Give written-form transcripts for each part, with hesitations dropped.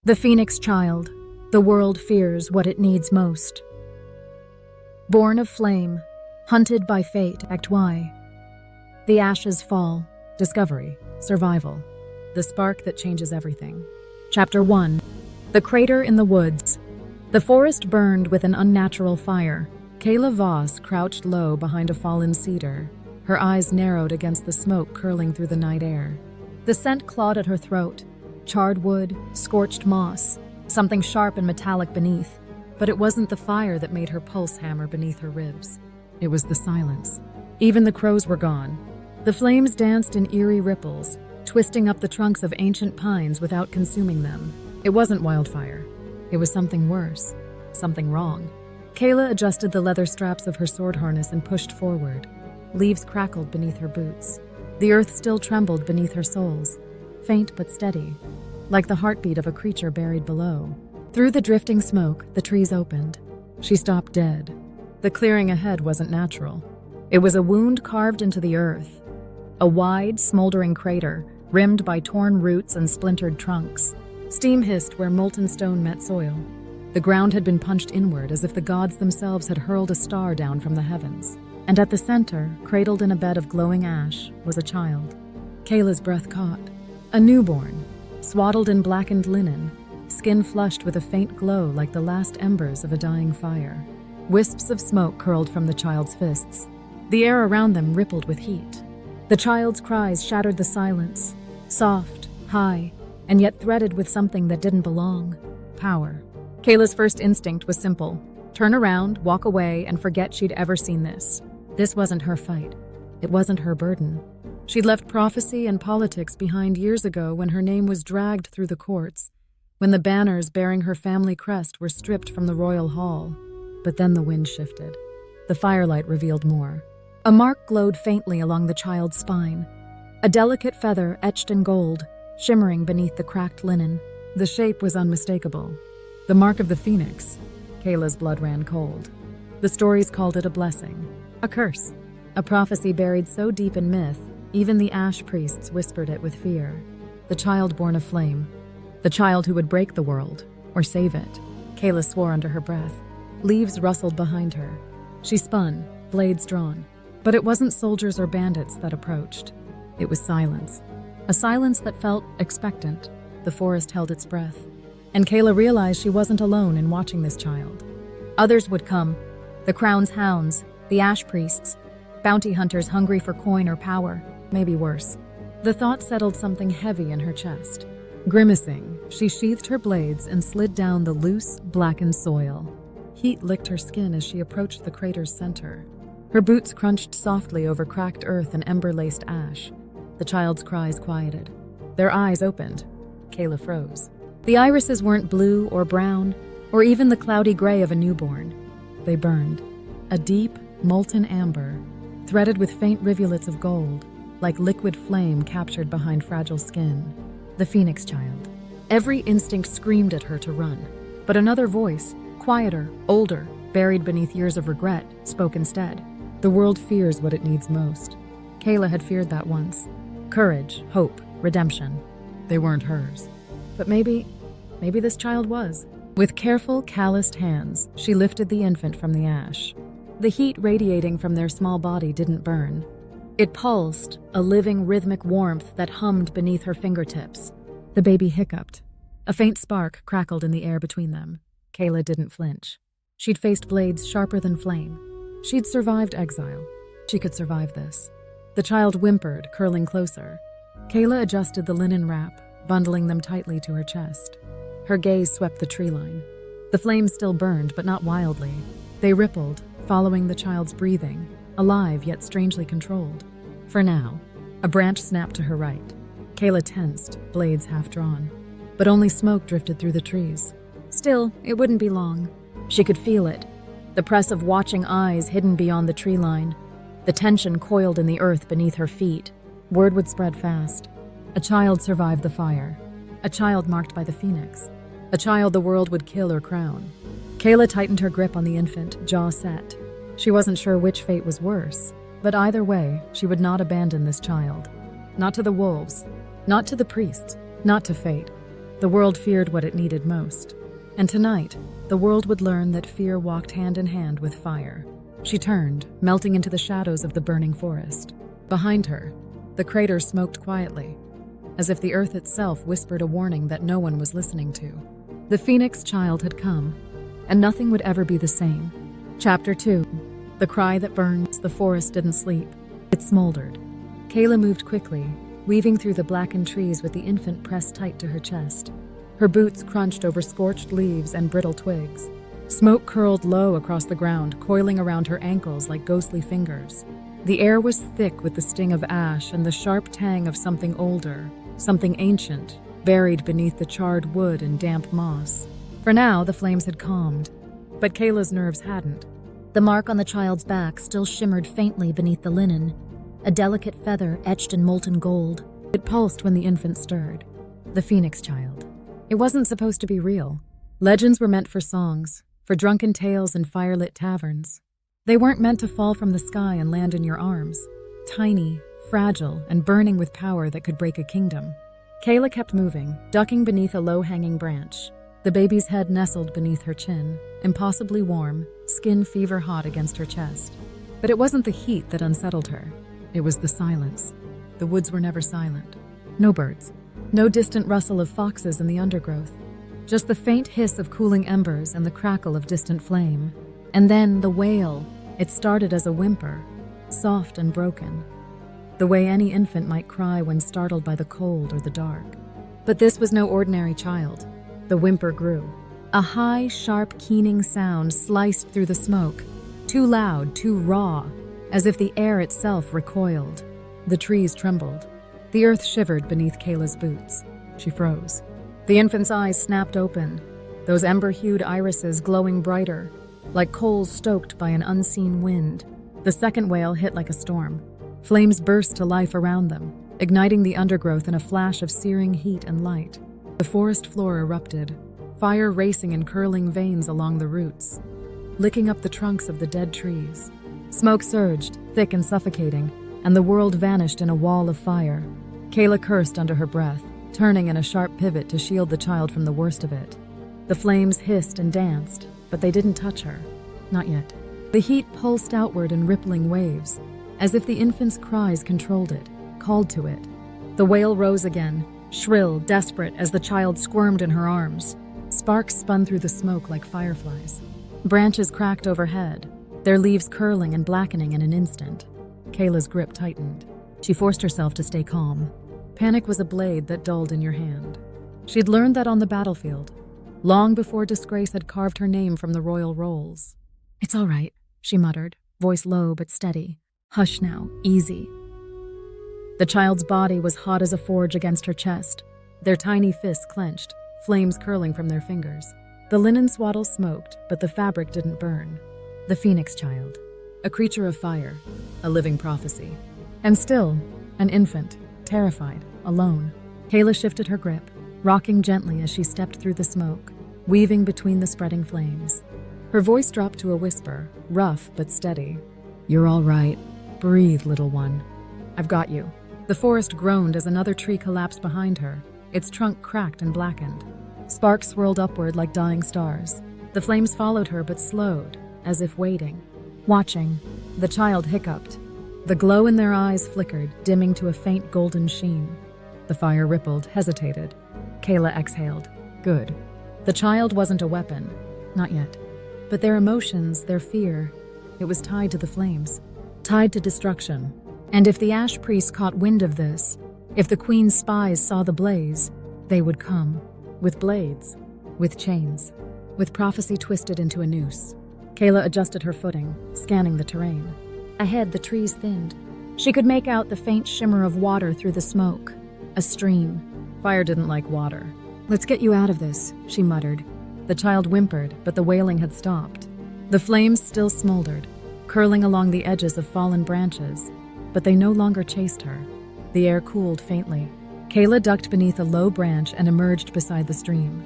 The Phoenix Child. The world fears what it needs most. Born of flame, hunted by fate, Act Y. The ashes fall. Discovery. Survival. The spark that changes everything. Chapter 1. The Crater in the Woods. The forest burned with an unnatural fire. Kayla Voss crouched low behind a fallen cedar, her eyes narrowed against the smoke curling through the night air. The scent clawed at her throat. Charred wood, scorched moss, something sharp and metallic beneath. But it wasn't the fire that made her pulse hammer beneath her ribs. It was the silence. Even the crows were gone. The flames danced in eerie ripples, twisting up the trunks of ancient pines without consuming them. It wasn't wildfire. It was something worse. Something wrong. Kayla adjusted the leather straps of her sword harness and pushed forward. Leaves crackled beneath her boots. The earth still trembled beneath her soles, faint but steady, like the heartbeat of a creature buried below. Through the drifting smoke, the trees opened. She stopped dead. The clearing ahead wasn't natural. It was a wound carved into the earth. A wide, smoldering crater, rimmed by torn roots and splintered trunks. Steam hissed where molten stone met soil. The ground had been punched inward as if the gods themselves had hurled a star down from the heavens. And at the center, cradled in a bed of glowing ash, was a child. Kayla's breath caught. A newborn, swaddled in blackened linen, skin flushed with a faint glow like the last embers of a dying fire. Wisps of smoke curled from the child's fists. The air around them rippled with heat. The child's cries shattered the silence, soft, high, and yet threaded with something that didn't belong. Power. Kayla's first instinct was simple. Turn around, walk away, and forget she'd ever seen this. This wasn't her fight. It wasn't her burden. She'd left prophecy and politics behind years ago when her name was dragged through the courts, when the banners bearing her family crest were stripped from the royal hall. But then the wind shifted. The firelight revealed more. A mark glowed faintly along the child's spine. A delicate feather etched in gold, shimmering beneath the cracked linen. The shape was unmistakable. The mark of the phoenix. Kayla's blood ran cold. The stories called it a blessing, a curse, a prophecy buried so deep in myth, even the ash priests whispered it with fear. The child born of flame. The child who would break the world, or save it. Kayla swore under her breath. Leaves rustled behind her. She spun, blades drawn. But it wasn't soldiers or bandits that approached. It was silence. A silence that felt expectant. The forest held its breath. And Kayla realized she wasn't alone in watching this child. Others would come. The crown's hounds, the ash priests, bounty hunters hungry for coin or power, maybe worse. The thought settled something heavy in her chest. Grimacing, she sheathed her blades and slid down the loose, blackened soil. Heat licked her skin as she approached the crater's center. Her boots crunched softly over cracked earth and ember-laced ash. The child's cries quieted. Their eyes opened. Kayla froze. The irises weren't blue or brown, or even the cloudy gray of a newborn. They burned. A deep, molten amber, threaded with faint rivulets of gold, like liquid flame captured behind fragile skin. The Phoenix Child. Every instinct screamed at her to run. But another voice, quieter, older, buried beneath years of regret, spoke instead. The world fears what it needs most. Kayla had feared that once. Courage, hope, redemption. They weren't hers. But maybe this child was. With careful, calloused hands, she lifted the infant from the ash. The heat radiating from their small body didn't burn. It pulsed, a living, rhythmic warmth that hummed beneath her fingertips. The baby hiccuped. A faint spark crackled in the air between them. Kayla didn't flinch. She'd faced blades sharper than flame. She'd survived exile. She could survive this. The child whimpered, curling closer. Kayla adjusted the linen wrap, bundling them tightly to her chest. Her gaze swept the tree line. The flames still burned, but not wildly. They rippled, following the child's breathing, alive yet strangely controlled. For now, a branch snapped to her right. Kayla tensed, blades half drawn. But only smoke drifted through the trees. Still, it wouldn't be long. She could feel it. The press of watching eyes hidden beyond the tree line. The tension coiled in the earth beneath her feet. Word would spread fast. A child survived the fire. A child marked by the phoenix. A child the world would kill or crown. Kayla tightened her grip on the infant, jaw set. She wasn't sure which fate was worse, but either way, she would not abandon this child. Not to the wolves, not to the priests, not to fate. The world feared what it needed most. And tonight, the world would learn that fear walked hand in hand with fire. She turned, melting into the shadows of the burning forest. Behind her, the crater smoked quietly, as if the earth itself whispered a warning that no one was listening to. The Phoenix Child had come, and nothing would ever be the same. Chapter 2. The cry that burns. The forest didn't sleep. It smoldered. Kayla moved quickly, weaving through the blackened trees with the infant pressed tight to her chest. Her boots crunched over scorched leaves and brittle twigs. Smoke curled low across the ground, coiling around her ankles like ghostly fingers. The air was thick with the sting of ash and the sharp tang of something older, something ancient, buried beneath the charred wood and damp moss. For now, the flames had calmed, but Kayla's nerves hadn't. The mark on the child's back still shimmered faintly beneath the linen, a delicate feather etched in molten gold. It pulsed when the infant stirred. The Phoenix Child. It wasn't supposed to be real. Legends were meant for songs, for drunken tales and firelit taverns. They weren't meant to fall from the sky and land in your arms. Tiny, fragile, and burning with power that could break a kingdom. Kayla kept moving, ducking beneath a low-hanging branch. The baby's head nestled beneath her chin, impossibly warm, skin fever-hot against her chest. But it wasn't the heat that unsettled her. It was the silence. The woods were never silent. No birds. No distant rustle of foxes in the undergrowth. Just the faint hiss of cooling embers and the crackle of distant flame. And then the wail. It started as a whimper, soft and broken. The way any infant might cry when startled by the cold or the dark. But this was no ordinary child. The whimper grew. A high, sharp, keening sound sliced through the smoke, too loud, too raw, as if the air itself recoiled. The trees trembled. The earth shivered beneath Kayla's boots. She froze. The infant's eyes snapped open, those ember-hued irises glowing brighter, like coals stoked by an unseen wind. The second wail hit like a storm. Flames burst to life around them, igniting the undergrowth in a flash of searing heat and light. The forest floor erupted, fire racing in curling veins along the roots, licking up the trunks of the dead trees. Smoke surged, thick and suffocating, and the world vanished in a wall of fire. Kayla cursed under her breath, turning in a sharp pivot to shield the child from the worst of it. The flames hissed and danced, but they didn't touch her. Not yet. The heat pulsed outward in rippling waves, as if the infant's cries controlled it, called to it. The wail rose again, shrill, desperate, as the child squirmed in her arms. Sparks spun through the smoke like fireflies. Branches cracked overhead, their leaves curling and blackening in an instant. Kayla's grip tightened. She forced herself to stay calm. Panic was a blade that dulled in your hand. She'd learned that on the battlefield, long before disgrace had carved her name from the royal rolls. "It's all right," she muttered, voice low but steady. "Hush now, easy." The child's body was hot as a forge against her chest, their tiny fists clenched, flames curling from their fingers. The linen swaddle smoked, but the fabric didn't burn. The Phoenix Child, a creature of fire, a living prophecy. And still, an infant, terrified, alone. Kayla shifted her grip, rocking gently as she stepped through the smoke, weaving between the spreading flames. Her voice dropped to a whisper, rough but steady. "You're all right. Breathe, little one. I've got you." The forest groaned as another tree collapsed behind her, its trunk cracked and blackened. Sparks swirled upward like dying stars. The flames followed her but slowed, as if waiting. Watching, the child hiccuped. The glow in their eyes flickered, dimming to a faint golden sheen. The fire rippled, hesitated. Kayla exhaled. Good. The child wasn't a weapon. Not yet. But their emotions, their fear, it was tied to the flames. Tied to destruction. And if the Ash Priest caught wind of this, if the Queen's spies saw the blaze, they would come. With blades. With chains. With prophecy twisted into a noose. Kayla adjusted her footing, scanning the terrain. Ahead, the trees thinned. She could make out the faint shimmer of water through the smoke. A stream. Fire didn't like water. "Let's get you out of this," she muttered. The child whimpered, but the wailing had stopped. The flames still smoldered, curling along the edges of fallen branches, but they no longer chased her. The air cooled faintly. Kayla ducked beneath a low branch and emerged beside the stream.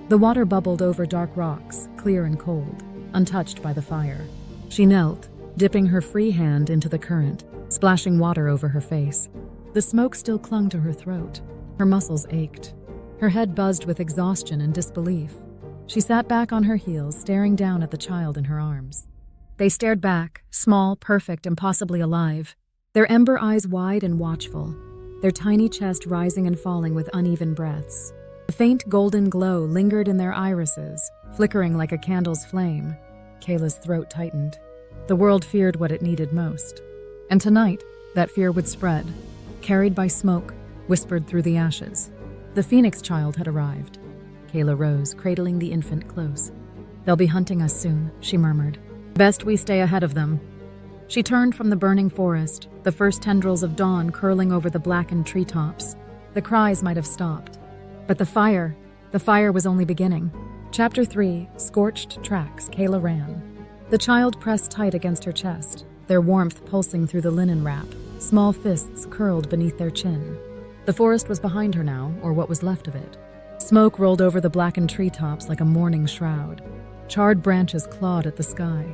The water bubbled over dark rocks, clear and cold, untouched by the fire. She knelt, dipping her free hand into the current, splashing water over her face. The smoke still clung to her throat. Her muscles ached. Her head buzzed with exhaustion and disbelief. She sat back on her heels, staring down at the child in her arms. They stared back, small, perfect, impossibly alive, their ember eyes wide and watchful, their tiny chest rising and falling with uneven breaths. A faint golden glow lingered in their irises, flickering like a candle's flame. Kayla's throat tightened. The world feared what it needed most. And tonight, that fear would spread, carried by smoke, whispered through the ashes. The Phoenix child had arrived. Kayla rose, cradling the infant close. "They'll be hunting us soon," she murmured. "Best we stay ahead of them." She turned from the burning forest, the first tendrils of dawn curling over the blackened treetops. The cries might have stopped. But the fire was only beginning. Chapter 3, Scorched Tracks. Kayla ran. The child pressed tight against her chest, their warmth pulsing through the linen wrap, small fists curled beneath their chin. The forest was behind her now, or what was left of it. Smoke rolled over the blackened treetops like a mourning shroud. Charred branches clawed at the sky.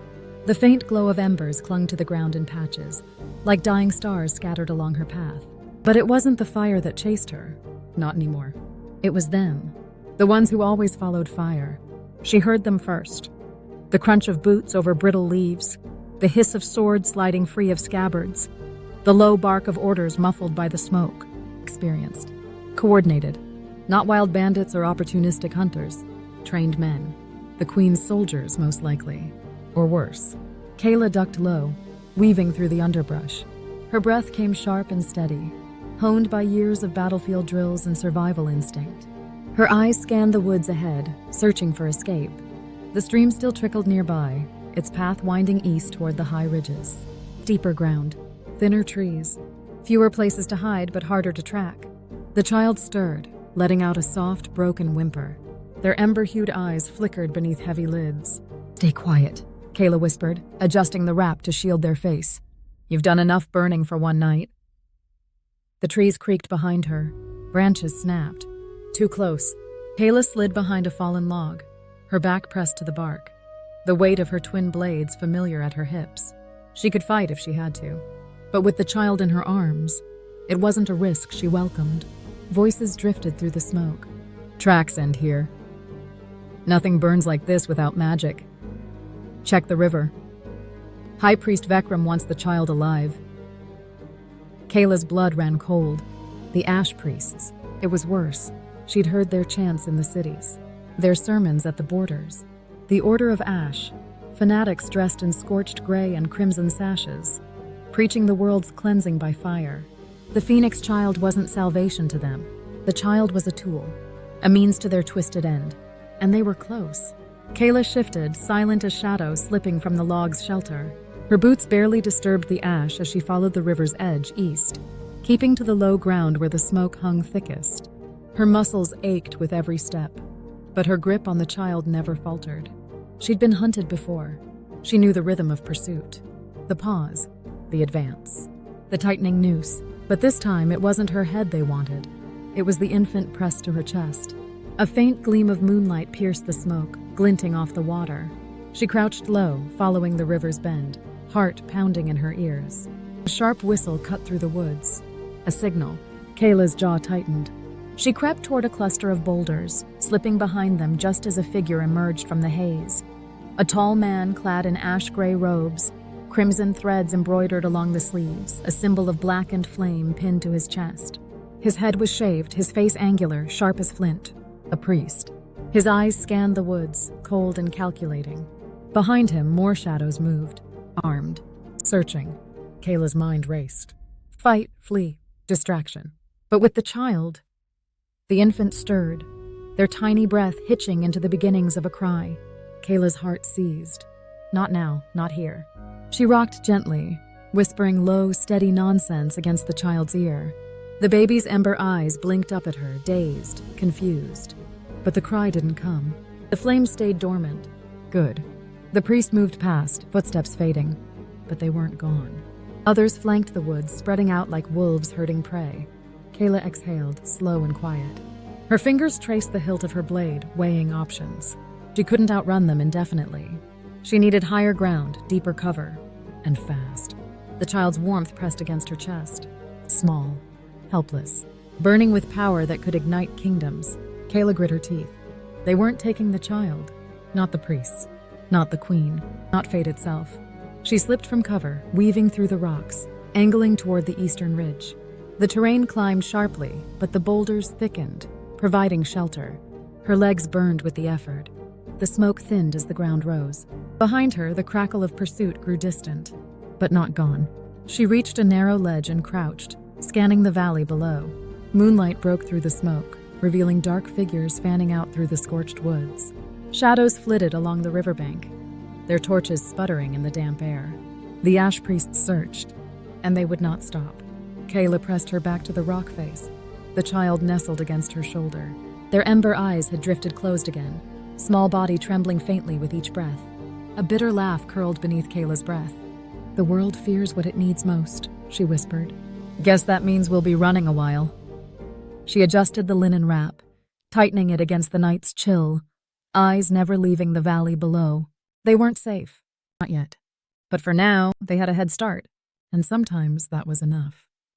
The faint glow of embers clung to the ground in patches, like dying stars scattered along her path. But it wasn't the fire that chased her. Not anymore. It was them. The ones who always followed fire. She heard them first. The crunch of boots over brittle leaves, the hiss of swords sliding free of scabbards, the low bark of orders muffled by the smoke. Experienced. Coordinated. Not wild bandits or opportunistic hunters. Trained men. The Queen's soldiers, most likely. Or worse. Kayla ducked low, weaving through the underbrush. Her breath came sharp and steady, honed by years of battlefield drills and survival instinct. Her eyes scanned the woods ahead, searching for escape. The stream still trickled nearby, its path winding east toward the high ridges. Deeper ground, thinner trees, fewer places to hide but harder to track. The child stirred, letting out a soft, broken whimper. Their ember-hued eyes flickered beneath heavy lids. "Stay quiet," Kayla whispered, adjusting the wrap to shield their face. "You've done enough burning for one night." The trees creaked behind her. Branches snapped. Too close. Kayla slid behind a fallen log, her back pressed to the bark, the weight of her twin blades familiar at her hips. She could fight if she had to. But with the child in her arms, it wasn't a risk she welcomed. Voices drifted through the smoke. "Tracks end here. Nothing burns like this without magic. Check the river. High Priest Vekram wants the child alive." Kayla's blood ran cold. The Ash Priests. It was worse. She'd heard their chants in the cities, their sermons at the borders. The Order of Ash, fanatics dressed in scorched gray and crimson sashes, preaching the world's cleansing by fire. The Phoenix child wasn't salvation to them. The child was a tool, a means to their twisted end. And they were close. Kayla shifted, silent as shadows slipping from the log's shelter. Her boots barely disturbed the ash as she followed the river's edge east, keeping to the low ground where the smoke hung thickest. Her muscles ached with every step, but her grip on the child never faltered. She'd been hunted before. She knew the rhythm of pursuit. The pause, the advance, the tightening noose. But this time it wasn't her head they wanted. It was the infant pressed to her chest. A faint gleam of moonlight pierced the smoke, glinting off the water. She crouched low, following the river's bend, heart pounding in her ears. A sharp whistle cut through the woods. A signal. Kayla's jaw tightened. She crept toward a cluster of boulders, slipping behind them just as a figure emerged from the haze. A tall man clad in ash-gray robes, crimson threads embroidered along the sleeves, a symbol of blackened flame pinned to his chest. His head was shaved, his face angular, sharp as flint. A priest. His eyes scanned the woods, cold and calculating. Behind him, more shadows moved, armed, searching. Kayla's mind raced. Fight, flee, distraction. But with the child, the infant stirred, their tiny breath hitching into the beginnings of a cry. Kayla's heart seized. Not now, not here. She rocked gently, whispering low, steady nonsense against the child's ear. The baby's ember eyes blinked up at her, dazed, confused. But the cry didn't come. The flame stayed dormant. Good. The priest moved past, footsteps fading. But they weren't gone. Others flanked the woods, spreading out like wolves herding prey. Kayla exhaled, slow and quiet. Her fingers traced the hilt of her blade, weighing options. She couldn't outrun them indefinitely. She needed higher ground, deeper cover, and fast. The child's warmth pressed against her chest. Small, helpless, burning with power that could ignite kingdoms. Kayla grit her teeth. They weren't taking the child. Not the priests. Not the queen. Not fate itself. She slipped from cover, weaving through the rocks, angling toward the eastern ridge. The terrain climbed sharply, but the boulders thickened, providing shelter. Her legs burned with the effort. The smoke thinned as the ground rose. Behind her, the crackle of pursuit grew distant, but not gone. She reached a narrow ledge and crouched, scanning the valley below. Moonlight broke through the smoke, revealing dark figures fanning out through the scorched woods. Shadows flitted along the riverbank, their torches sputtering in the damp air. The ash priests searched, and they would not stop. Kayla pressed her back to the rock face. The child nestled against her shoulder. Their ember eyes had drifted closed again, small body trembling faintly with each breath. A bitter laugh curled beneath Kayla's breath. "The world fears what it needs most," she whispered. "Guess that means we'll be running a while." She adjusted the linen wrap, tightening it against the night's chill, eyes never leaving the valley below. They weren't safe. Not yet. But for now, they had a head start, and sometimes that was enough.